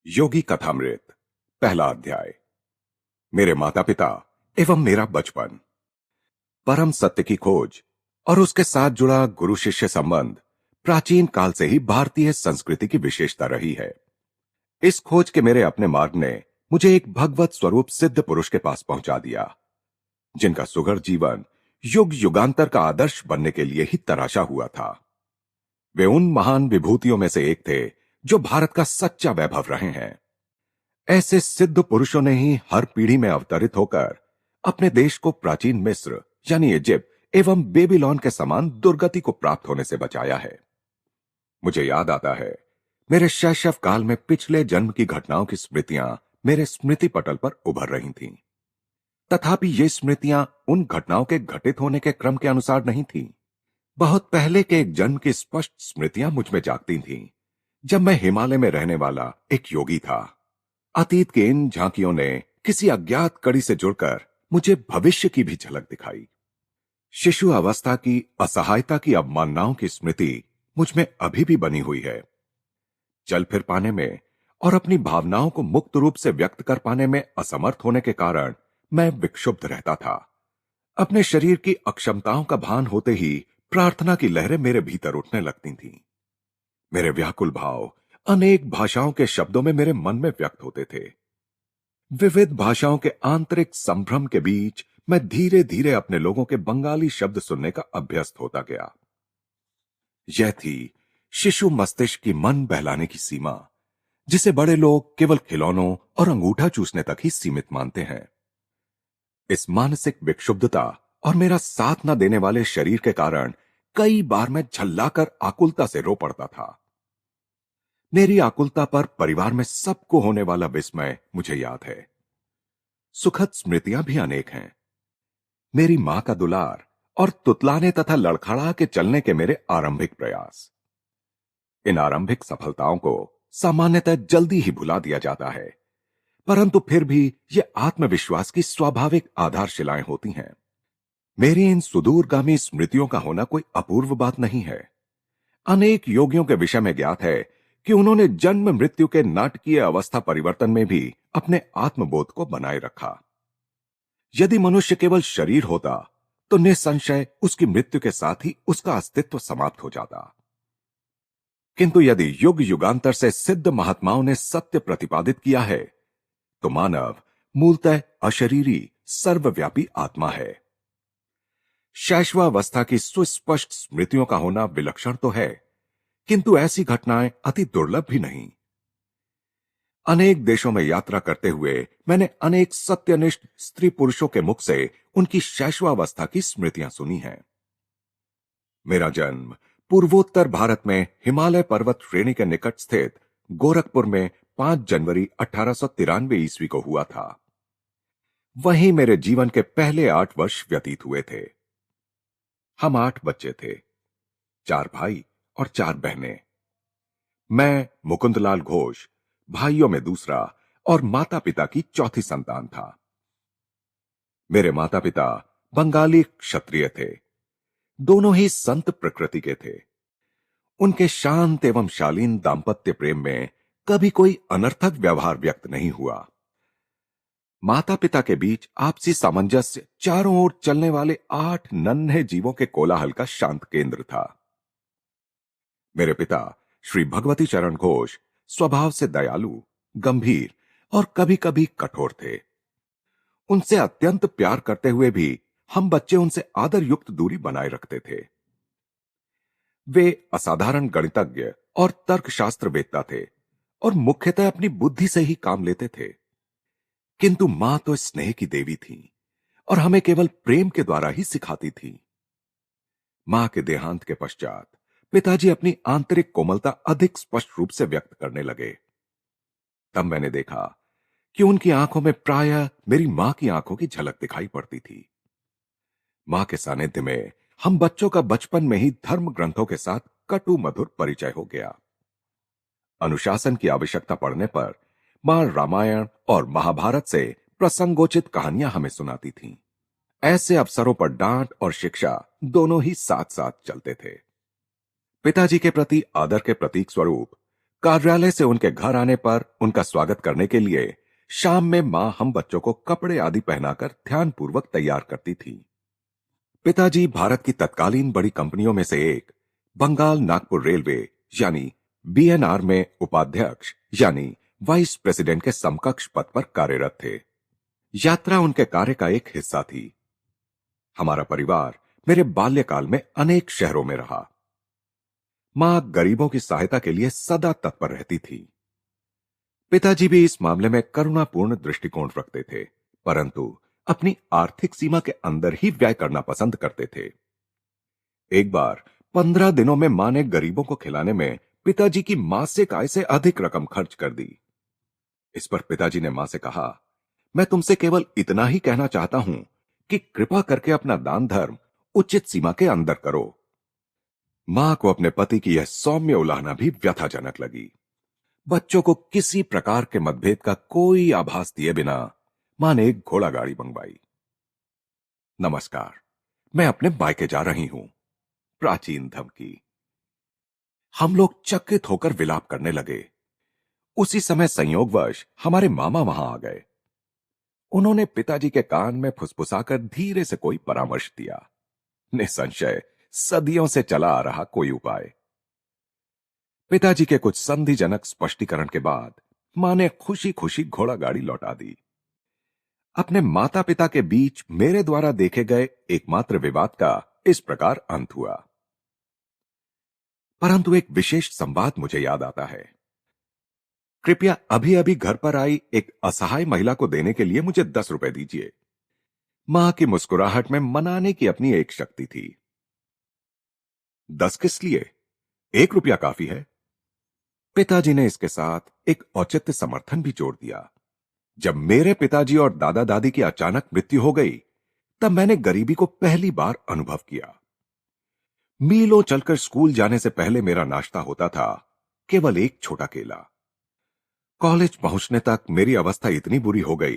योगी कथामृत पहला अध्याय। मेरे माता पिता एवं मेरा बचपन। परम सत्य की खोज और उसके साथ जुड़ा गुरु शिष्य संबंध प्राचीन काल से ही भारतीय संस्कृति की विशेषता रही है। इस खोज के मेरे अपने मार्ग ने मुझे एक भगवत स्वरूप सिद्ध पुरुष के पास पहुंचा दिया, जिनका सुघड़ जीवन युग युगांतर का आदर्श बनने के लिए ही तराशा हुआ था। वे उन महान विभूतियों में से एक थे जो भारत का सच्चा वैभव रहे हैं। ऐसे सिद्ध पुरुषों ने ही हर पीढ़ी में अवतरित होकर अपने देश को प्राचीन मिस्र यानी इजिप्ट एवं बेबीलोन के समान दुर्गति को प्राप्त होने से बचाया है। मुझे याद आता है, मेरे शैशव काल में पिछले जन्म की घटनाओं की स्मृतियां मेरे स्मृति पटल पर उभर रही थीं। तथापि ये स्मृतियां उन घटनाओं के घटित होने के क्रम के अनुसार नहीं थीं। बहुत पहले के एक जन्म की स्पष्ट स्मृतियां मुझ में जागती थीं, जब मैं हिमालय में रहने वाला एक योगी था। अतीत की इन झांकियों ने किसी अज्ञात कड़ी से जुड़कर मुझे भविष्य की भी झलक दिखाई। शिशु अवस्था की असहायता की अवमाननाओं की स्मृति मुझ में अभी भी बनी हुई है। चल फिर पाने में और अपनी भावनाओं को मुक्त रूप से व्यक्त कर पाने में असमर्थ होने के कारण मैं विक्षुब्ध रहता था। अपने शरीर की अक्षमताओं का भान होते ही प्रार्थना की लहरें मेरे भीतर उठने लगती थीं। मेरे व्याकुल भाव अनेक भाषाओं के शब्दों में मेरे मन में व्यक्त होते थे। विविध भाषाओं के आंतरिक संभ्रम के बीच मैं धीरे धीरे अपने लोगों के बंगाली शब्द सुनने का अभ्यस्त होता गया। यह थी शिशु मस्तिष्क की मन बहलाने की सीमा, जिसे बड़े लोग केवल खिलौनों और अंगूठा चूसने तक ही सीमित मानते हैं। इस मानसिक विक्षुब्धता और मेरा साथ न देने वाले शरीर के कारण कई बार मैं झल्लाकर आकुलता से रो पड़ता था। मेरी आकुलता पर परिवार में सबको होने वाला विस्मय मुझे याद है। सुखद स्मृतियां भी अनेक हैं। मेरी मां का दुलार और तुतलाने तथा लड़खड़ा के चलने के मेरे आरंभिक प्रयास। इन आरंभिक सफलताओं को सामान्यतः जल्दी ही भुला दिया जाता है, परंतु फिर भी ये आत्मविश्वास की स्वाभाविक आधारशिलाएं होती हैं। मेरी इन सुदूरगामी स्मृतियों का होना कोई अपूर्व बात नहीं है। अनेक योगियों के विषय में ज्ञात है कि उन्होंने जन्म मृत्यु के नाटकीय अवस्था परिवर्तन में भी अपने आत्मबोध को बनाए रखा। यदि मनुष्य केवल शरीर होता तो निसंशय उसकी मृत्यु के साथ ही उसका अस्तित्व समाप्त हो जाता। किंतु यदि युग युगांतर से सिद्ध महात्माओं ने सत्य प्रतिपादित किया है, तो मानव मूलतः अशरीरी सर्वव्यापी आत्मा है। शैशवावस्था की सुस्पष्ट स्मृतियों का होना विलक्षण तो है, किंतु ऐसी घटनाएं अति दुर्लभ भी नहीं। अनेक देशों में यात्रा करते हुए मैंने अनेक सत्यनिष्ठ स्त्री पुरुषों के मुख से उनकी शैशवावस्था की स्मृतियां सुनी हैं। मेरा जन्म पूर्वोत्तर भारत में हिमालय पर्वत श्रेणी के निकट स्थित गोरखपुर में 5 जनवरी 1893 ईस्वी को हुआ था। वहीं मेरे जीवन के पहले 8 वर्ष व्यतीत हुए थे। हम 8 बच्चे थे, 4 भाई और 4 बहनें। मैं मुकुंदलाल घोष भाइयों में दूसरा और माता पिता की चौथी संतान था। मेरे माता पिता बंगाली क्षत्रिय थे। दोनों ही संत प्रकृति के थे। उनके शांत एवं शालीन दाम्पत्य प्रेम में कभी कोई अनर्थक व्यवहार व्यक्त नहीं हुआ। माता पिता के बीच आपसी सामंजस्य चारों ओर चलने वाले 8 नन्हे जीवों के कोलाहल का शांत केंद्र था। मेरे पिता श्री भगवती चरण घोष स्वभाव से दयालु, गंभीर और कभी कभी कठोर थे। उनसे अत्यंत प्यार करते हुए भी हम बच्चे उनसे आदर युक्त दूरी बनाए रखते थे। वे असाधारण गणितज्ञ और तर्कशास्त्र वेत्ता थे और मुख्यतः अपनी बुद्धि से ही काम लेते थे। किंतु मां तो स्नेह की देवी थी और हमें केवल प्रेम के द्वारा ही सिखाती थी। मां के देहांत के पश्चात पिताजी अपनी आंतरिक कोमलता अधिक स्पष्ट रूप से व्यक्त करने लगे। तब मैंने देखा कि उनकी आंखों में प्रायः मेरी मां की आंखों की झलक दिखाई पड़ती थी। मां के सानिध्य में हम बच्चों का बचपन में ही धर्म ग्रंथों के साथ कटु मधुर परिचय हो गया। अनुशासन की आवश्यकता पड़ने पर मां रामायण और महाभारत से प्रसंगोचित कहानियां हमें सुनाती थीं। ऐसे अवसरों पर डांट और शिक्षा दोनों ही साथ साथ चलते थे। पिताजी के प्रति आदर के प्रतीक स्वरूप कार्यालय से उनके घर आने पर उनका स्वागत करने के लिए शाम में मां हम बच्चों को कपड़े आदि पहनाकर ध्यानपूर्वक तैयार करती थी। पिताजी भारत की तत्कालीन बड़ी कंपनियों में से एक बंगाल नागपुर रेलवे यानी बीएनआर में उपाध्यक्ष यानी वाइस प्रेसिडेंट के समकक्ष पद पर कार्यरत थे। यात्रा उनके कार्य का एक हिस्सा थी। हमारा परिवार मेरे बाल्यकाल में अनेक शहरों में रहा। मां गरीबों की सहायता के लिए सदा तत्पर रहती थी। पिताजी भी इस मामले में करुणापूर्ण दृष्टिकोण रखते थे, परंतु अपनी आर्थिक सीमा के अंदर ही व्यय करना पसंद करते थे। एक बार 15 दिनों में मां ने गरीबों को खिलाने में पिताजी की मासिक आय से अधिक रकम खर्च कर दी। इस पर पिताजी ने मां से कहा, मैं तुमसे केवल इतना ही कहना चाहता हूं कि कृपा करके अपना दान धर्म उचित सीमा के अंदर करो। मां को अपने पति की यह सौम्य उलाहना भी व्यथाजनक लगी। बच्चों को किसी प्रकार के मतभेद का कोई आभास दिए बिना मां ने एक घोड़ा गाड़ी मंगवाई। नमस्कार, मैं अपने मायके जा रही हूं। प्राचीन धमकी। हम लोग चकित होकर विलाप करने लगे। उसी समय संयोगवश हमारे मामा वहां आ गए। उन्होंने पिताजी के कान में फुसफुसाकर धीरे से कोई परामर्श दिया। निसंशय सदियों से चला आ रहा कोई उपाय। पिताजी के कुछ संधिजनक स्पष्टीकरण के बाद मां ने खुशी खुशी घोड़ा गाड़ी लौटा दी। अपने माता पिता के बीच मेरे द्वारा देखे गए एकमात्र विवाद का इस प्रकार अंत हुआ। परंतु एक विशेष संवाद मुझे याद आता है। कृपया अभी अभी घर पर आई एक असहाय महिला को देने के लिए मुझे 10 रुपए दीजिए। मां की मुस्कुराहट में मनाने की अपनी एक शक्ति थी। 10 किस लिए? 1 रुपया काफी है। पिताजी ने इसके साथ एक औचित्य समर्थन भी जोड़ दिया। जब मेरे पिताजी और दादा दादी की अचानक मृत्यु हो गई, तब मैंने गरीबी को पहली बार अनुभव किया। मीलों चलकर स्कूल जाने से पहले मेरा नाश्ता होता था केवल एक छोटा केला। कॉलेज पहुंचने तक मेरी अवस्था इतनी बुरी हो गई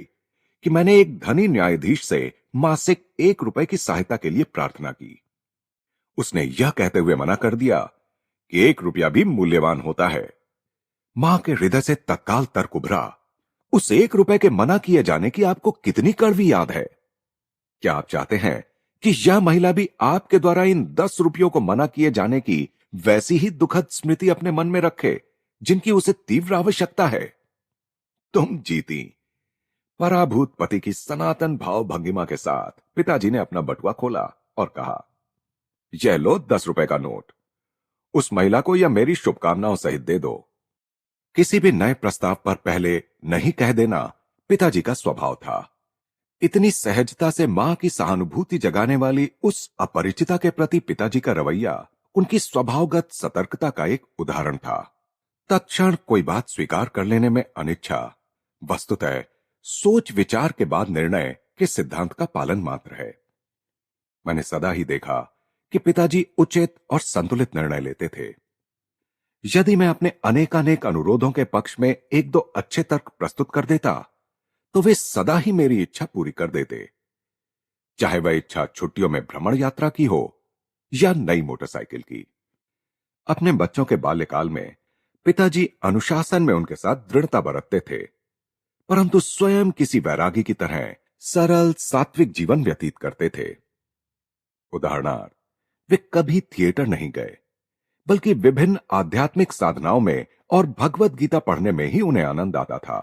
कि मैंने एक धनी न्यायाधीश से मासिक 1 रुपए की सहायता के लिए प्रार्थना की। उसने यह कहते हुए मना कर दिया कि 1 रुपया भी मूल्यवान होता है। मां के हृदय से तत्काल तर्क उभरा, उस 1 रुपए के मना किए जाने की आपको कितनी कड़वी याद है? क्या आप चाहते हैं कि यह महिला भी आपके द्वारा इन 10 रुपयों को मना किए जाने की वैसी ही दुखद स्मृति अपने मन में रखे जिनकी उसे तीव्र आवश्यकता है? तुम जीती। पराभूत पति की सनातन भाव भंगिमा के साथ पिताजी ने अपना बटुआ खोला और कहा, यह लो 10 रुपए का नोट। उस महिला को यह मेरी शुभकामनाओं सहित दे दो। किसी भी नए प्रस्ताव पर पहले नहीं कह देना पिताजी का स्वभाव था। इतनी सहजता से मां की सहानुभूति जगाने वाली उस अपरिचिता के प्रति पिताजी का रवैया उनकी स्वभावगत सतर्कता का एक उदाहरण था। तत्क्षण कोई बात स्वीकार कर लेने में अनिच्छा वस्तुतः सोच विचार के बाद निर्णय के सिद्धांत का पालन मात्र है। मैंने सदा ही देखा कि पिताजी उचित और संतुलित निर्णय लेते थे। यदि मैं अपने अनेकानेक अनुरोधों के पक्ष में 1-2 अच्छे तर्क प्रस्तुत कर देता, तो वे सदा ही मेरी इच्छा पूरी कर देते, चाहे वह इच्छा छुट्टियों में भ्रमण यात्रा की हो या नई मोटरसाइकिल की। अपने बच्चों के बाल्यकाल में पिताजी अनुशासन में उनके साथ दृढ़ता बरतते थे, परंतु स्वयं किसी वैरागी की तरह सरल सात्विक जीवन व्यतीत करते थे। उदाहरणार्थ, वे कभी थिएटर नहीं गए, बल्कि विभिन्न आध्यात्मिक साधनाओं में और भगवत गीता पढ़ने में ही उन्हें आनंद आता था।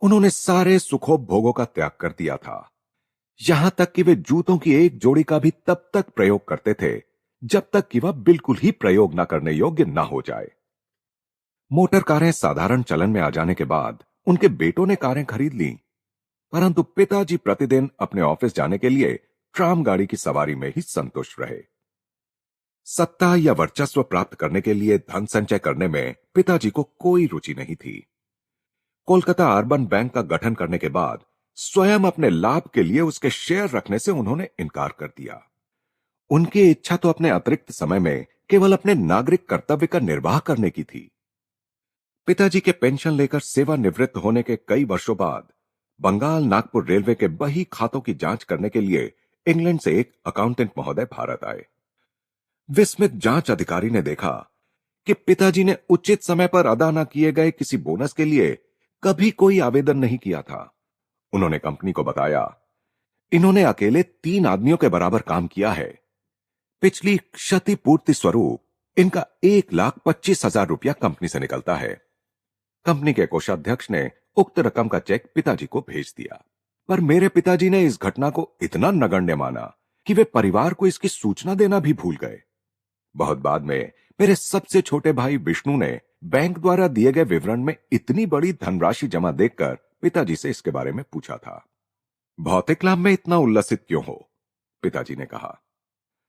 उन्होंने सारे सुखोपभोगों का त्याग कर दिया था, यहां तक कि वे जूतों की एक जोड़ी का भी तब तक प्रयोग करते थे जब तक कि वह बिल्कुल ही प्रयोग न करने योग्य न हो जाए। मोटर कारें साधारण चलन में आ जाने के बाद उनके बेटों ने कारें खरीद लीं, परंतु पिताजी प्रतिदिन अपने ऑफिस जाने के लिए ट्राम गाड़ी की सवारी में ही संतुष्ट रहे। सत्ता या वर्चस्व प्राप्त करने के लिए धन संचय करने में पिताजी को कोई रुचि नहीं थी। कोलकाता अर्बन बैंक का गठन करने के बाद स्वयं अपने लाभ के लिए उसके शेयर रखने से उन्होंने इनकार कर दिया। उनकी इच्छा तो अपने अतिरिक्त समय में केवल अपने नागरिक कर्तव्य का निर्वाह करने की थी। पिताजी के पेंशन लेकर सेवानिवृत्त होने के कई वर्षों बाद बंगाल नागपुर रेलवे के बही खातों की जांच करने के लिए इंग्लैंड से एक अकाउंटेंट महोदय भारत आए। विस्मित जांच अधिकारी ने देखा कि पिताजी ने उचित समय पर अदा न किए गए किसी बोनस के लिए कभी कोई आवेदन नहीं किया था। उन्होंने कंपनी को बताया, इन्होंने अकेले 3 आदमियों के बराबर काम किया है। पिछली क्षतिपूर्ति स्वरूप इनका 1,25,000 रुपया कंपनी से निकलता है। कंपनी के कोषाध्यक्ष ने उक्त रकम का चेक पिताजी को भेज दिया, पर मेरे पिताजी ने इस घटना को इतना नगण्य माना कि वे परिवार को इसकी सूचना देना भी भूल गए। बहुत बाद में मेरे सबसे छोटे भाई विष्णु ने बैंक द्वारा दिए गए विवरण में इतनी बड़ी धनराशि जमा देखकर पिताजी से इसके बारे में पूछा था। भौतिक लाभ में इतना उल्लसित क्यों हो? पिताजी ने कहा,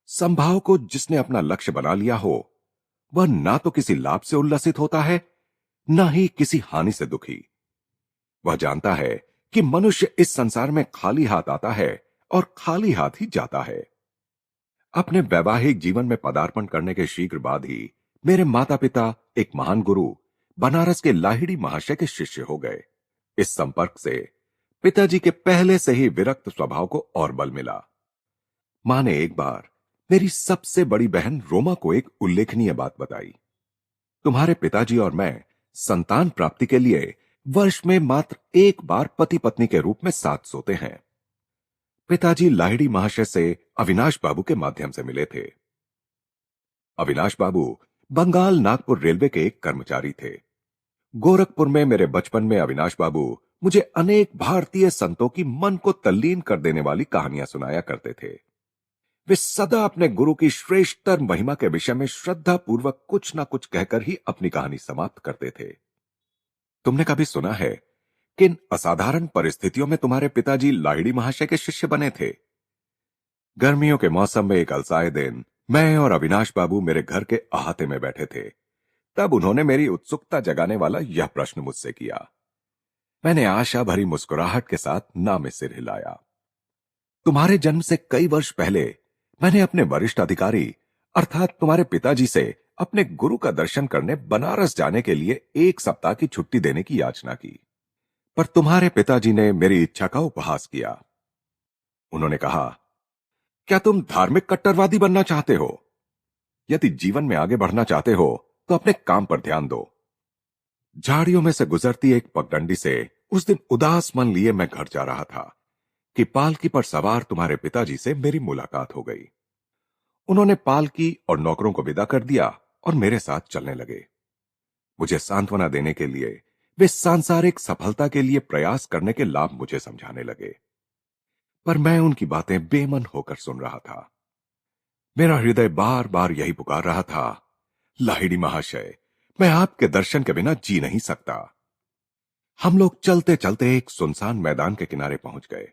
संभाव को जिसने अपना लक्ष्य बना लिया हो वह ना तो किसी लाभ से उल्लसित होता है, ना ही किसी हानि से दुखी। वह जानता है कि मनुष्य इस संसार में खाली हाथ आता है और खाली हाथ ही जाता है। अपने वैवाहिक जीवन में पदार्पण करने के शीघ्र बाद ही मेरे माता पिता एक महान गुरु बनारस के लाहिड़ी महाशय के शिष्य हो गए। इस संपर्क से पिताजी के पहले से ही विरक्त स्वभाव को और बल मिला। मां ने एक बार मेरी सबसे बड़ी बहन रोमा को एक उल्लेखनीय बात बताई। तुम्हारे पिताजी और मैं संतान प्राप्ति के लिए वर्ष में मात्र एक बार पति पत्नी के रूप में साथ सोते हैं। पिताजी लाहिड़ी महाशय से अविनाश बाबू के माध्यम से मिले थे। अविनाश बाबू बंगाल नागपुर रेलवे के एक कर्मचारी थे। गोरखपुर में मेरे बचपन में अविनाश बाबू मुझे अनेक भारतीय संतों की मन को तल्लीन कर देने वाली कहानियां सुनाया करते थे। वे सदा अपने गुरु की श्रेष्ठतर महिमा के विषय में श्रद्धा पूर्वक कुछ ना कुछ कहकर ही अपनी कहानी समाप्त करते थे। तुमने कभी सुना है किन असाधारण परिस्थितियों में तुम्हारे पिताजी लाहिड़ी महाशय के शिष्य बने थे? गर्मियों के मौसम में एक अलसाए दिन मैं और अविनाश बाबू मेरे घर के अहाते में बैठे थे। तब उन्होंने मेरी उत्सुकता जगाने वाला यह प्रश्न मुझसे किया। मैंने आशा भरी मुस्कुराहट के साथ ना में सिर हिलाया। तुम्हारे जन्म से कई वर्ष पहले मैंने अपने वरिष्ठ अधिकारी अर्थात तुम्हारे पिताजी से अपने गुरु का दर्शन करने बनारस जाने के लिए 1 सप्ताह की छुट्टी देने की याचना की, पर तुम्हारे पिताजी ने मेरी इच्छा का उपहास किया। उन्होंने कहा, क्या तुम धार्मिक कट्टरवादी बनना चाहते हो? यदि जीवन में आगे बढ़ना चाहते हो तो अपने काम पर ध्यान दो। झाड़ियों में से गुजरती एक पगडंडी से उस दिन उदास मन लिए मैं घर जा रहा था कि पालकी पर सवार तुम्हारे पिताजी से मेरी मुलाकात हो गई। उन्होंने पालकी और नौकरों को विदा कर दिया और मेरे साथ चलने लगे। मुझे सांत्वना देने के लिए वे सांसारिक सफलता के लिए प्रयास करने के लाभ मुझे समझाने लगे, पर मैं उनकी बातें बेमन होकर सुन रहा था। मेरा हृदय बार बार यही पुकार रहा था, लाहिड़ी महाशय, मैं आपके दर्शन के बिना जी नहीं सकता। हम लोग चलते चलते एक सुनसान मैदान के किनारे पहुंच गए,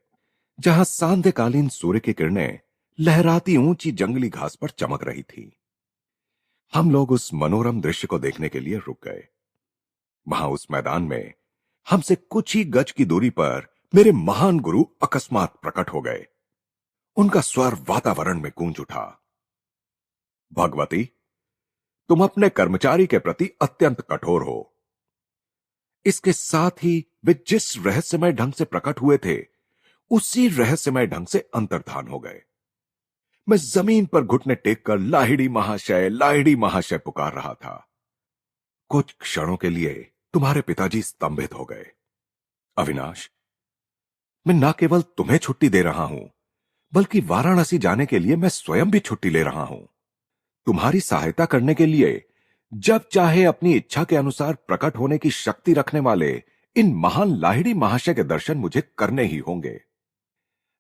जहां सांध्यकालीन सूर्य की किरणें लहराती ऊंची जंगली घास पर चमक रही थी। हम लोग उस मनोरम दृश्य को देखने के लिए रुक गए। वहां उस मैदान में हमसे कुछ ही गज की दूरी पर मेरे महान गुरु अकस्मात प्रकट हो गए। उनका स्वर वातावरण में गूंज उठा। भगवती, तुम अपने कर्मचारी के प्रति अत्यंत कठोर हो। इसके साथ ही वे जिस रहस्यमय ढंग से प्रकट हुए थे उसी रहस्यमय ढंग से अंतर्धान हो गए। मैं जमीन पर घुटने टेककर लाहिड़ी महाशय पुकार रहा था। कुछ क्षणों के लिए तुम्हारे पिताजी स्तंभित हो गए। अविनाश, मैं न केवल तुम्हें छुट्टी दे रहा हूं, बल्कि वाराणसी जाने के लिए मैं स्वयं भी छुट्टी ले रहा हूं। तुम्हारी सहायता करने के लिए जब चाहे अपनी इच्छा के अनुसार प्रकट होने की शक्ति रखने वाले इन महान लाहिड़ी महाशय के दर्शन मुझे करने ही होंगे।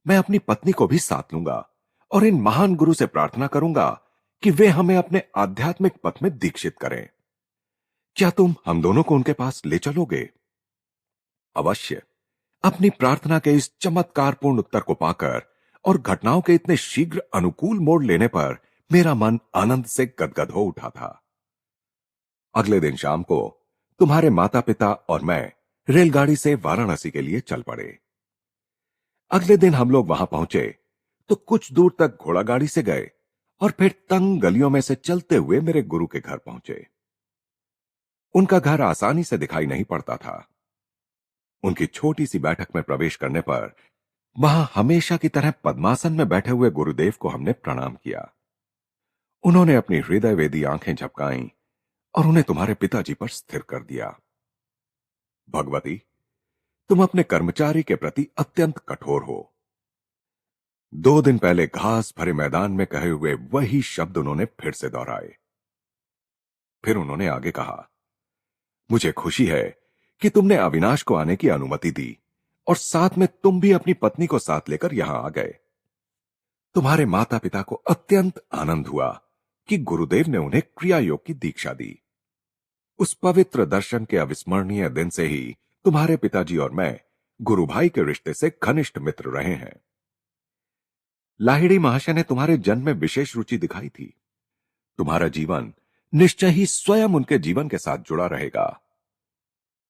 मैं अपनी पत्नी को भी साथ लूंगा और इन महान गुरु से प्रार्थना करूंगा कि वे हमें अपने आध्यात्मिक पथ में दीक्षित करें। क्या तुम हम दोनों को उनके पास ले चलोगे? अवश्य। अपनी प्रार्थना के इस चमत्कारपूर्ण उत्तर को पाकर और घटनाओं के इतने शीघ्र अनुकूल मोड़ लेने पर मेरा मन आनंद से गदगद हो उठा था। अगले दिन शाम को तुम्हारे माता पिता और मैं रेलगाड़ी से वाराणसी के लिए चल पड़े। अगले दिन हम लोग वहां पहुंचे तो कुछ दूर तक घोड़ागाड़ी से गए और फिर तंग गलियों में से चलते हुए मेरे गुरु के घर पहुंचे। उनका घर आसानी से दिखाई नहीं पड़ता था। उनकी छोटी सी बैठक में प्रवेश करने पर वहां हमेशा की तरह पद्मासन में बैठे हुए गुरुदेव को हमने प्रणाम किया। उन्होंने अपनी हृदय वेदी आंखें झपकाईं और उन्हें तुम्हारे पिताजी पर स्थिर कर दिया। भगवती, तुम अपने कर्मचारी के प्रति अत्यंत कठोर हो। 2 दिन पहले घास भरे मैदान में कहे हुए वही शब्द उन्होंने फिर से दोहराए। फिर उन्होंने आगे कहा, मुझे खुशी है कि तुमने अविनाश को आने की अनुमति दी और साथ में तुम भी अपनी पत्नी को साथ लेकर यहां आ गए। तुम्हारे माता पिता को अत्यंत आनंद हुआ कि गुरुदेव ने उन्हें क्रिया योग की दीक्षा दी। उस पवित्र दर्शन के अविस्मरणीय दिन से ही तुम्हारे पिताजी और मैं गुरु भाई के रिश्ते से घनिष्ठ मित्र रहे हैं। लाहिड़ी महाशय ने तुम्हारे जन्म में विशेष रुचि दिखाई थी। तुम्हारा जीवन निश्चय ही स्वयं उनके जीवन के साथ जुड़ा रहेगा।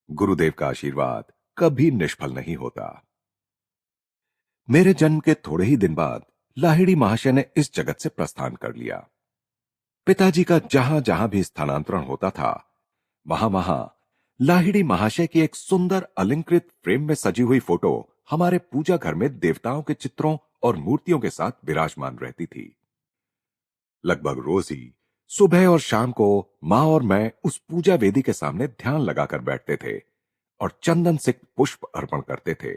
गुरुदेव का आशीर्वाद कभी निष्फल नहीं होता। मेरे जन्म के थोड़े ही दिन बाद लाहिड़ी महाशय ने इस जगत से प्रस्थान कर लिया। पिताजी का जहां जहां भी स्थानांतरण होता था, वहां वहां लाहिड़ी महाशय की एक सुंदर अलंकृत फ्रेम में सजी हुई फोटो हमारे पूजा घर में देवताओं के चित्रों और मूर्तियों के साथ विराजमान रहती थी। लगभग रोज ही सुबह और शाम को मां और मैं उस पूजा वेदी के सामने ध्यान लगाकर बैठते थे और चंदन से पुष्प अर्पण करते थे।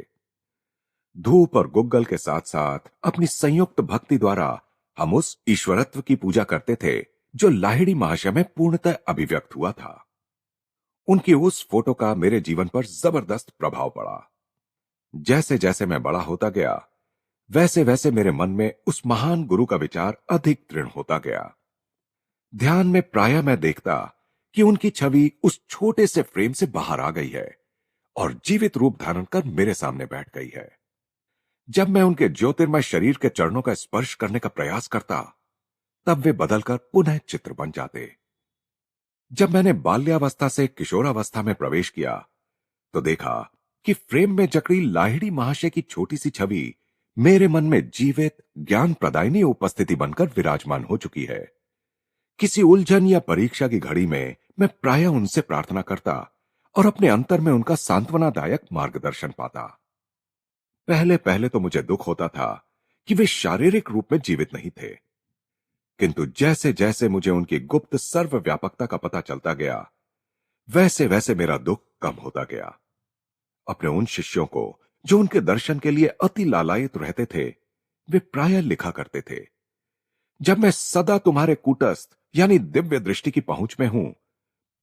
धूप और गुग्गल के साथ साथ अपनी संयुक्त भक्ति द्वारा हम उस ईश्वरत्व की पूजा करते थे जो लाहिड़ी महाशय में पूर्णतः अभिव्यक्त हुआ था। उनकी उस फोटो का मेरे जीवन पर जबरदस्त प्रभाव पड़ा। जैसे जैसे मैं बड़ा होता गया, वैसे वैसे मेरे मन में उस महान गुरु का विचार अधिक दृढ़ होता गया। ध्यान में प्रायः मैं देखता कि उनकी छवि उस छोटे से फ्रेम से बाहर आ गई है और जीवित रूप धारण कर मेरे सामने बैठ गई है। जब मैं उनके ज्योतिर्मय शरीर के चरणों का स्पर्श करने का प्रयास करता, तब वे बदलकर पुनः चित्र बन जाते। जब मैंने बाल्यावस्था से किशोरावस्था में प्रवेश किया, तो देखा कि फ्रेम में जकड़ी लाहिड़ी महाशय की छोटी सी छवि मेरे मन में जीवित ज्ञान प्रदायिनी उपस्थिति बनकर विराजमान हो चुकी है। किसी उलझन या परीक्षा की घड़ी में मैं प्रायः उनसे प्रार्थना करता और अपने अंतर में उनका सांत्वनादायक मार्गदर्शन पाता। पहले पहले तो मुझे दुख होता था कि वे शारीरिक रूप में जीवित नहीं थे, किंतु जैसे जैसे मुझे उनकी गुप्त सर्वव्यापकता का पता चलता गया, वैसे वैसे मेरा दुख कम होता गया। अपने उन शिष्यों को जो उनके दर्शन के लिए अति लालायित रहते थे, वे प्रायः लिखा करते थे, जब मैं सदा तुम्हारे कूटस्थ यानी दिव्य दृष्टि की पहुंच में हूं,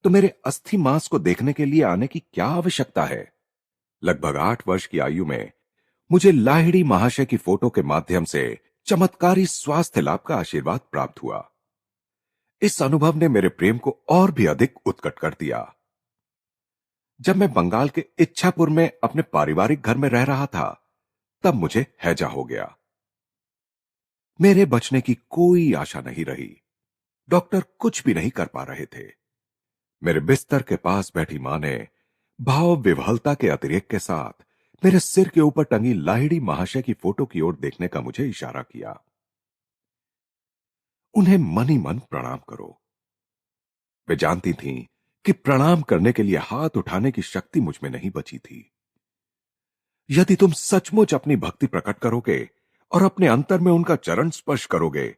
तो मेरे अस्थि मांस को देखने के लिए आने की क्या आवश्यकता है। लगभग 8 वर्ष की आयु में मुझे लाहिड़ी महाशय की फोटो के माध्यम से चमत्कारी स्वास्थ्य लाभ का आशीर्वाद प्राप्त हुआ। इस अनुभव ने मेरे प्रेम को और भी अधिक उत्कट कर दिया। जब मैं बंगाल के इच्छापुर में अपने पारिवारिक घर में रह रहा था, तब मुझे हैजा हो गया। मेरे बचने की कोई आशा नहीं रही। डॉक्टर कुछ भी नहीं कर पा रहे थे। मेरे बिस्तर के पास बैठी मां ने भाव विह्वलता के अतिरेक के साथ मेरे सिर के ऊपर टंगी लाहिड़ी महाशय की फोटो की ओर देखने का मुझे इशारा किया। उन्हें मन ही मन प्रणाम करो। वे जानती थीं कि प्रणाम करने के लिए हाथ उठाने की शक्ति मुझ में नहीं बची थी। यदि तुम सचमुच अपनी भक्ति प्रकट करोगे और अपने अंतर में उनका चरण स्पर्श करोगे,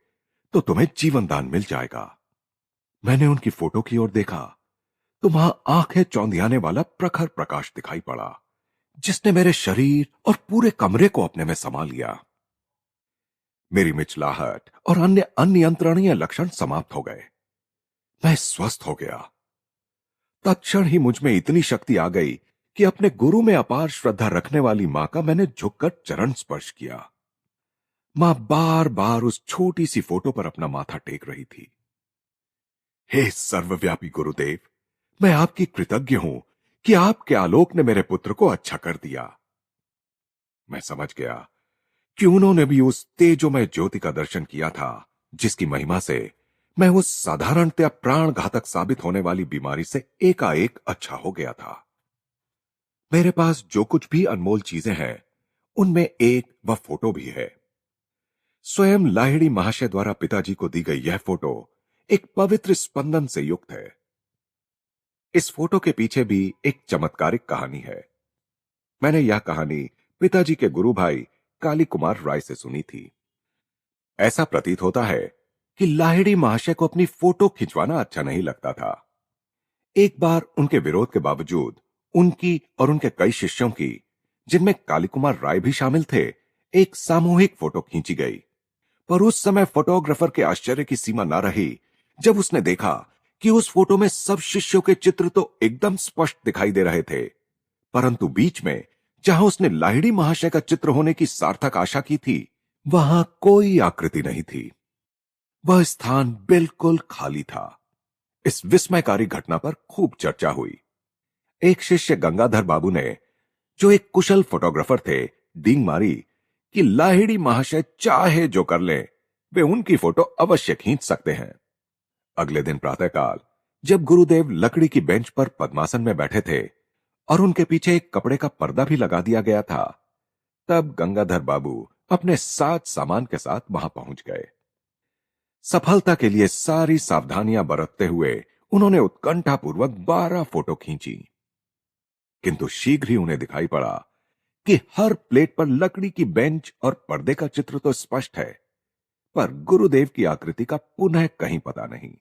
तो तुम्हें जीवन दान मिल जाएगा। मैंने उनकी फोटो की ओर देखा तो वहां आंखें चौंधियाने वाला प्रखर प्रकाश दिखाई पड़ा, जिसने मेरे शरीर और पूरे कमरे को अपने में समा लिया। मेरी मिचलाहट और अन्य अनियंत्रणीय लक्षण समाप्त हो गए। मैं स्वस्थ हो गया। तत्क्षण ही मुझ में इतनी शक्ति आ गई कि अपने गुरु में अपार श्रद्धा रखने वाली मां का मैंने झुककर चरण स्पर्श किया। मां बार बार उस छोटी सी फोटो पर अपना माथा टेक रही थी। हे सर्वव्यापी गुरुदेव, मैं आपकी कृतज्ञ हूं कि आपके आलोक ने मेरे पुत्र को अच्छा कर दिया। मैं समझ गया कि उन्होंने भी उस तेजोमय ज्योति का दर्शन किया था, जिसकी महिमा से मैं उस साधारणतया प्राण घातक साबित होने वाली बीमारी से एकाएक अच्छा हो गया था। मेरे पास जो कुछ भी अनमोल चीजें हैं, उनमें एक वह फोटो भी है। स्वयं लाहिड़ी महाशय द्वारा पिताजी को दी गई यह फोटो एक पवित्र स्पंदन से युक्त है। इस फोटो के पीछे भी एक चमत्कारिक कहानी है। मैंने यह कहानी पिताजी के गुरु भाई काली कुमार राय से सुनी थी। ऐसा प्रतीत होता है कि लाहिड़ी महाशय को अपनी फोटो खिंचवाना अच्छा नहीं लगता था। एक बार उनके विरोध के बावजूद उनकी और उनके कई शिष्यों की, जिनमें कालीकुमार राय भी शामिल थे, एक सामूहिक फोटो खींची गई। पर उस समय फोटोग्राफर के आश्चर्य की सीमा न रही जब उसने देखा कि उस फोटो में सब शिष्यों के चित्र तो एकदम स्पष्ट दिखाई दे रहे थे, परंतु बीच में जहां उसने लाहिड़ी महाशय का चित्र होने की सार्थक आशा की थी, वहां कोई आकृति नहीं थी। वह स्थान बिल्कुल खाली था। इस विस्मयकारी घटना पर खूब चर्चा हुई। एक शिष्य गंगाधर बाबू ने, जो एक कुशल फोटोग्राफर थे, डींग मारी कि लाहिड़ी महाशय चाहे जो कर लें, वे उनकी फोटो अवश्य खींच सकते हैं। अगले दिन प्रातःकाल जब गुरुदेव लकड़ी की बेंच पर पद्मासन में बैठे थे और उनके पीछे एक कपड़े का पर्दा भी लगा दिया गया था, तब गंगाधर बाबू अपने साज सामान के साथ वहां पहुंच गए। सफलता के लिए सारी सावधानियां बरतते हुए उन्होंने उत्कंठापूर्वक 12 फोटो खींची, किंतु शीघ्र ही उन्हें दिखाई पड़ा कि हर प्लेट पर लकड़ी की बेंच और पर्दे का चित्र तो स्पष्ट है, पर गुरुदेव की आकृति का पुनः कहीं पता नहीं।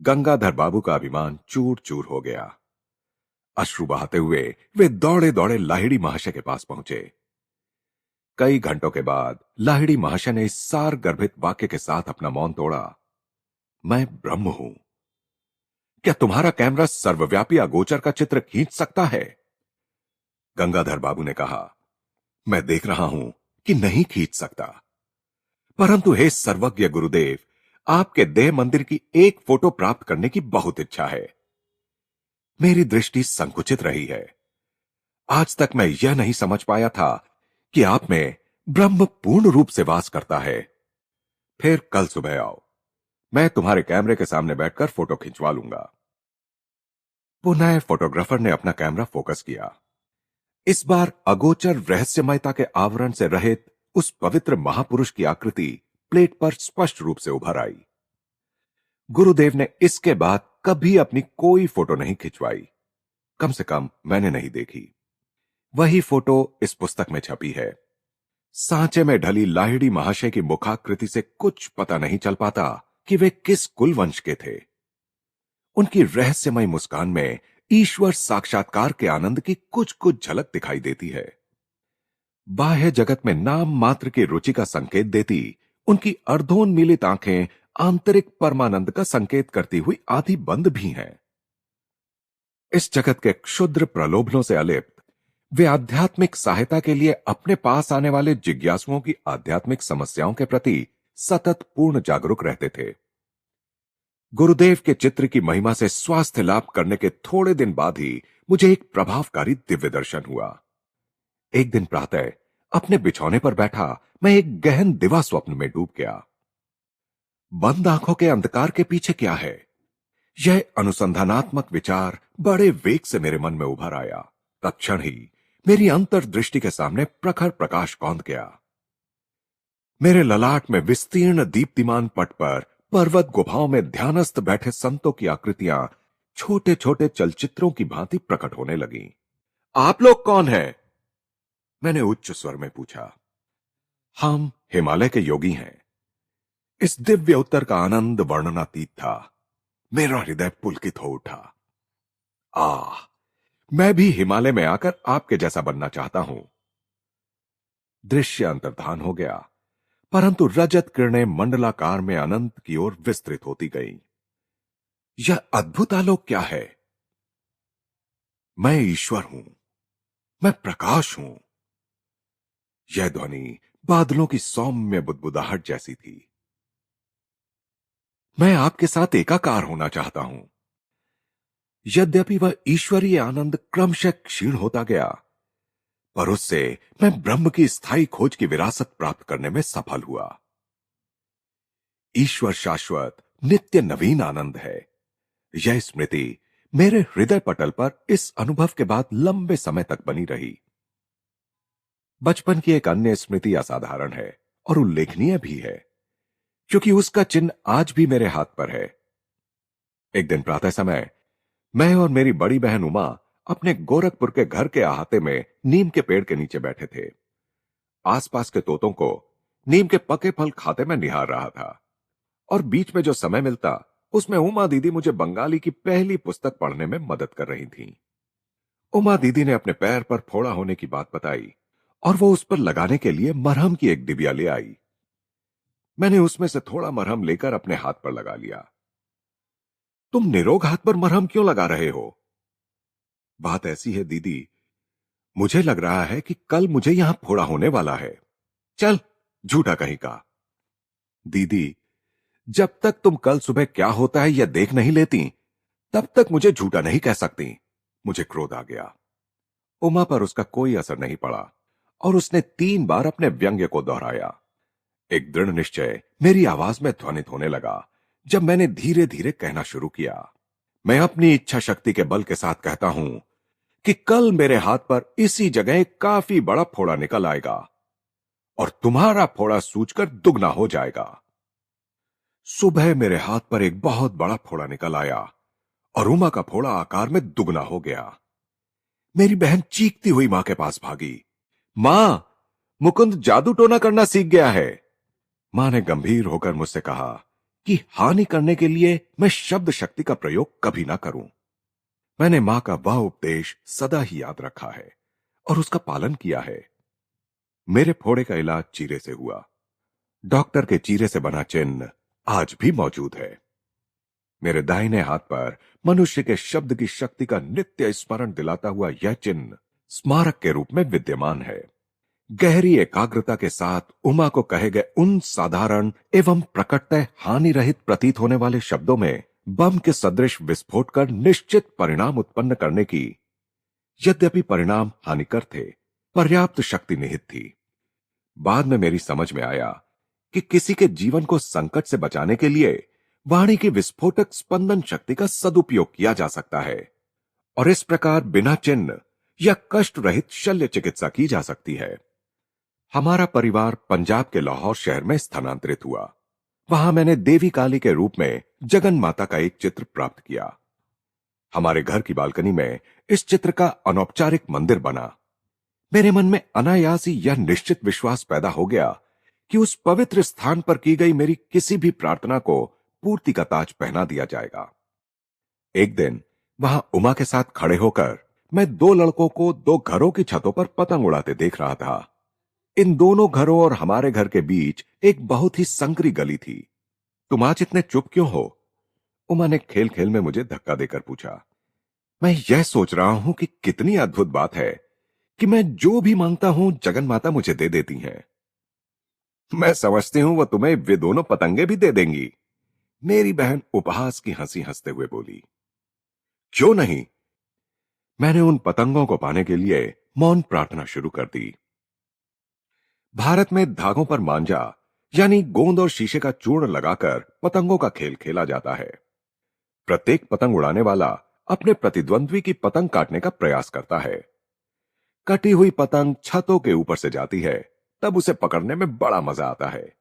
गंगाधर बाबू का अभिमान चूर चूर हो गया। अश्रु बहाते हुए वे दौड़े दौड़े लाहिड़ी महाशय के पास पहुंचे। कई घंटों के बाद लाहिड़ी महाशय ने इस सार गर्भित वाक्य के साथ अपना मौन तोड़ा। मैं ब्रह्म हूं। क्या तुम्हारा कैमरा सर्वव्यापी अगोचर का चित्र खींच सकता है? गंगाधर बाबू ने कहा, मैं देख रहा हूं कि नहीं खींच सकता, परंतु हे सर्वज्ञ गुरुदेव, आपके देह मंदिर की एक फोटो प्राप्त करने की बहुत इच्छा है। मेरी दृष्टि संकुचित रही है। आज तक मैं यह नहीं समझ पाया था कि आप में ब्रह्म पूर्ण रूप से वास करता है। फिर कल सुबह आओ, मैं तुम्हारे कैमरे के सामने बैठकर फोटो खिंचवा लूंगा। पुनः फोटोग्राफर ने अपना कैमरा फोकस किया। इस बार अगोचर रहस्यमयता के आवरण से रहित उस पवित्र महापुरुष की आकृति प्लेट पर स्पष्ट रूप से उभर आई। गुरुदेव ने इसके बाद कभी अपनी कोई फोटो नहीं खिंचवाई, कम से कम मैंने नहीं देखी। वही फोटो इस पुस्तक में छपी है। सांचे में ढली लाहिड़ी महाशय की मुखाकृति से कुछ पता नहीं चल पाता कि वे किस कुल वंश के थे। उनकी रहस्यमय मुस्कान में ईश्वर साक्षात्कार के आनंद की कुछ कुछ झलक दिखाई देती है। बाह्य जगत में नाम मात्र की रुचि का संकेत देती उनकी अर्धोन्मीलित आंखें आंतरिक परमानंद का संकेत करती हुई आधी बंद भी हैं। इस जगत के क्षुद्र प्रलोभनों से अलिप्त वे आध्यात्मिक सहायता के लिए अपने पास आने वाले जिज्ञासुओं की आध्यात्मिक समस्याओं के प्रति सतत पूर्ण जागरूक रहते थे। गुरुदेव के चित्र की महिमा से स्वास्थ्य लाभ करने के थोड़े दिन बाद ही मुझे एक प्रभावकारी दिव्य दर्शन हुआ। एक दिन प्रातः अपने बिछौने पर बैठा मैं एक गहन दिवा स्वप्न में डूब गया। बंद आंखों के अंधकार के पीछे क्या है, यह अनुसंधानात्मक विचार बड़े वेग से मेरे मन में उभर आया। तत्क्षण ही मेरी अंतर्दृष्टि के सामने प्रखर प्रकाश कौंध गया। मेरे ललाट में विस्तीर्ण दीप्तिमान पट पर पर्वत गुफाओं में ध्यानस्थ बैठे संतों की आकृतियां छोटे छोटे चलचित्रों की भांति प्रकट होने लगीं। आप लोग कौन हैं? मैंने उच्च स्वर में पूछा। हम हिमालय के योगी हैं। इस दिव्य उत्तर का आनंद वर्णनातीत था। मेरा हृदय पुलकित हो उठा। मैं भी हिमालय में आकर आपके जैसा बनना चाहता हूं। दृश्य अंतर्धान हो गया, परंतु रजत किरणें मंडलाकार में अनंत की ओर विस्तृत होती गईं। यह अद्भुत आलोक क्या है? मैं ईश्वर हूं, मैं प्रकाश हूं। यह ध्वनि बादलों की सौम्य बुदबुदाहट जैसी थी। मैं आपके साथ एकाकार होना चाहता हूं। यद्यपि वह ईश्वरीय आनंद क्रमशः क्षीण होता गया, पर उससे मैं ब्रह्म की स्थायी खोज की विरासत प्राप्त करने में सफल हुआ। ईश्वर शाश्वत नित्य नवीन आनंद है। यह स्मृति मेरे हृदय पटल पर इस अनुभव के बाद लंबे समय तक बनी रही। बचपन की एक अन्य स्मृति असाधारण है और उल्लेखनीय भी है, क्योंकि उसका चिन्ह आज भी मेरे हाथ पर है। एक दिन प्रातः समय मैं और मेरी बड़ी बहन उमा अपने गोरखपुर के घर के अहाते में नीम के पेड़ के नीचे बैठे थे। आसपास के तोतों को नीम के पके फल खाते मैं निहार रहा था और बीच में जो समय मिलता उसमें उमा दीदी मुझे बंगाली की पहली पुस्तक पढ़ने में मदद कर रही थीं। उमा दीदी ने अपने पैर पर फोड़ा होने की बात बताई और वो उस पर लगाने के लिए मरहम की एक डिबिया ले आई। मैंने उसमें से थोड़ा मरहम लेकर अपने हाथ पर लगा लिया। तुम निरोग हाथ पर मरहम क्यों लगा रहे हो? बात ऐसी है दीदी, मुझे लग रहा है कि कल मुझे यहां फोड़ा होने वाला है। चल, झूठा कहीं का। दीदी, जब तक तुम कल सुबह क्या होता है यह देख नहीं लेती, तब तक मुझे झूठा नहीं कह सकती। मुझे क्रोध आ गया। उमा पर उसका कोई असर नहीं पड़ा और उसने 3 बार अपने व्यंग्य को दोहराया। एक दृढ़ निश्चय मेरी आवाज में ध्वनित होने लगा जब मैंने धीरे धीरे कहना शुरू किया। मैं अपनी इच्छा शक्ति के बल के साथ कहता हूं कि कल मेरे हाथ पर इसी जगह एक काफी बड़ा फोड़ा निकल आएगा और तुम्हारा फोड़ा सूजकर दुगना हो जाएगा। सुबह मेरे हाथ पर एक बहुत बड़ा फोड़ा निकल आया और उमा का फोड़ा आकार में दुगना हो गया। मेरी बहन चीखती हुई मां के पास भागी। मां, मुकुंद जादू टोना करना सीख गया है। मां ने गंभीर होकर मुझसे कहा कि हानि करने के लिए मैं शब्द शक्ति का प्रयोग कभी ना करूं। मैंने मां का वह उपदेश सदा ही याद रखा है और उसका पालन किया है। मेरे फोड़े का इलाज चीरे से हुआ। डॉक्टर के चीरे से बना चिन्ह आज भी मौजूद है। मेरे दाहिने हाथ पर मनुष्य के शब्द की शक्ति का नित्य स्मरण दिलाता हुआ यह चिन्ह स्मारक के रूप में विद्यमान है। गहरी एकाग्रता के साथ उमा को कहे गए उन साधारण एवं प्रकटतः हानि रहित प्रतीत होने वाले शब्दों में बम के सदृश विस्फोट कर निश्चित परिणाम उत्पन्न करने की, यद्यपि परिणाम हानिकर थे, पर्याप्त शक्ति निहित थी। बाद में मेरी समझ में आया कि किसी के जीवन को संकट से बचाने के लिए वाणी की विस्फोटक स्पंदन शक्ति का सदुपयोग किया जा सकता है और इस प्रकार बिना चिन्ह या कष्ट रहित शल्य चिकित्सा की जा सकती है। हमारा परिवार पंजाब के लाहौर शहर में स्थानांतरित हुआ। वहां मैंने देवी काली के रूप में जगन माता का एक चित्र प्राप्त किया। हमारे घर की बालकनी में इस चित्र का अनौपचारिक मंदिर बना। मेरे मन में अनायास ही यह निश्चित विश्वास पैदा हो गया कि उस पवित्र स्थान पर की गई मेरी किसी भी प्रार्थना को पूर्ति का ताज पहना दिया जाएगा। एक दिन वहां उमा के साथ खड़े होकर मैं 2 लड़कों को 2 घरों की छतों पर पतंग उड़ाते देख रहा था। इन दोनों घरों और हमारे घर के बीच एक बहुत ही संकरी गली थी। तुम आज इतने चुप क्यों हो? उमा ने खेल खेल में मुझे धक्का देकर पूछा। मैं यह सोच रहा हूं कि कितनी अद्भुत बात है कि मैं जो भी मांगता हूं जगन माता मुझे दे देती हैं। मैं समझती हूं वह तुम्हें वे दोनों पतंगे भी दे देंगी, मेरी बहन उपहास की हंसी हंसते हुए बोली। क्यों नहीं? मैंने उन पतंगों को पाने के लिए मौन प्रार्थना शुरू कर दी। भारत में धागों पर मांझा यानी गोंद और शीशे का चूर्ण लगाकर पतंगों का खेल खेला जाता है। प्रत्येक पतंग उड़ाने वाला अपने प्रतिद्वंद्वी की पतंग काटने का प्रयास करता है। कटी हुई पतंग छतों के ऊपर से जाती है, तब उसे पकड़ने में बड़ा मजा आता है।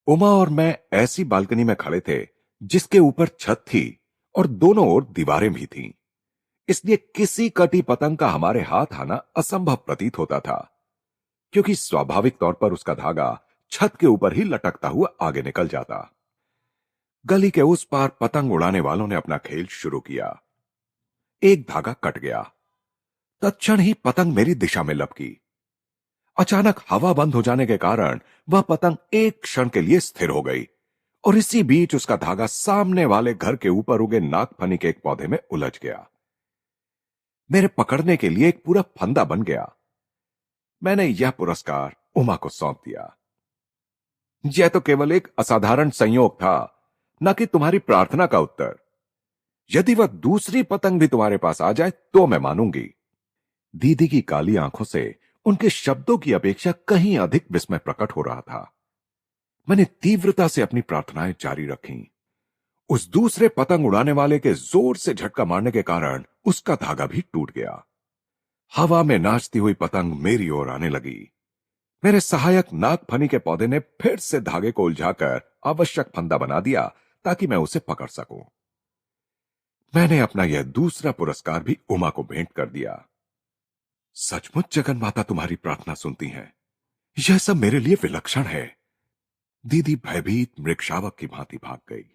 उमा और मैं ऐसी बालकनी में खड़े थे जिसके ऊपर छत थी और दोनों ओर दीवारें भी थीं। इसलिए किसी कटी पतंग का हमारे हाथ आना असंभव प्रतीत होता था, क्योंकि स्वाभाविक तौर पर उसका धागा छत के ऊपर ही लटकता हुआ आगे निकल जाता। गली के उस पार पतंग उड़ाने वालों ने अपना खेल शुरू किया। एक धागा कट गया, तत्क्षण ही पतंग मेरी दिशा में लपकी। अचानक हवा बंद हो जाने के कारण वह पतंग एक क्षण के लिए स्थिर हो गई और इसी बीच उसका धागा सामने वाले घर के ऊपर उगे नागफनी के एक पौधे में उलझ गया। मेरे पकड़ने के लिए एक पूरा फंदा बन गया। मैंने यह पुरस्कार उमा को सौंप दिया। यह तो केवल एक असाधारण संयोग था, न कि तुम्हारी प्रार्थना का उत्तर। यदि वह दूसरी पतंग भी तुम्हारे पास आ जाए तो मैं मानूंगी। दीदी की काली आंखों से उनके शब्दों की अपेक्षा कहीं अधिक विस्मय प्रकट हो रहा था। मैंने तीव्रता से अपनी प्रार्थनाएं जारी रखीं। उस दूसरे पतंग उड़ाने वाले के जोर से झटका मारने के कारण उसका धागा भी टूट गया। हवा में नाचती हुई पतंग मेरी ओर आने लगी। मेरे सहायक नागफनी के पौधे ने फिर से धागे को उलझाकर आवश्यक फंदा बना दिया ताकि मैं उसे पकड़ सकूं। मैंने अपना यह दूसरा पुरस्कार भी उमा को भेंट कर दिया। सचमुच जगन माता तुम्हारी प्रार्थना सुनती हैं। यह सब मेरे लिए विलक्षण है। दीदी भयभीत मृगशावक की भांति भाग गई।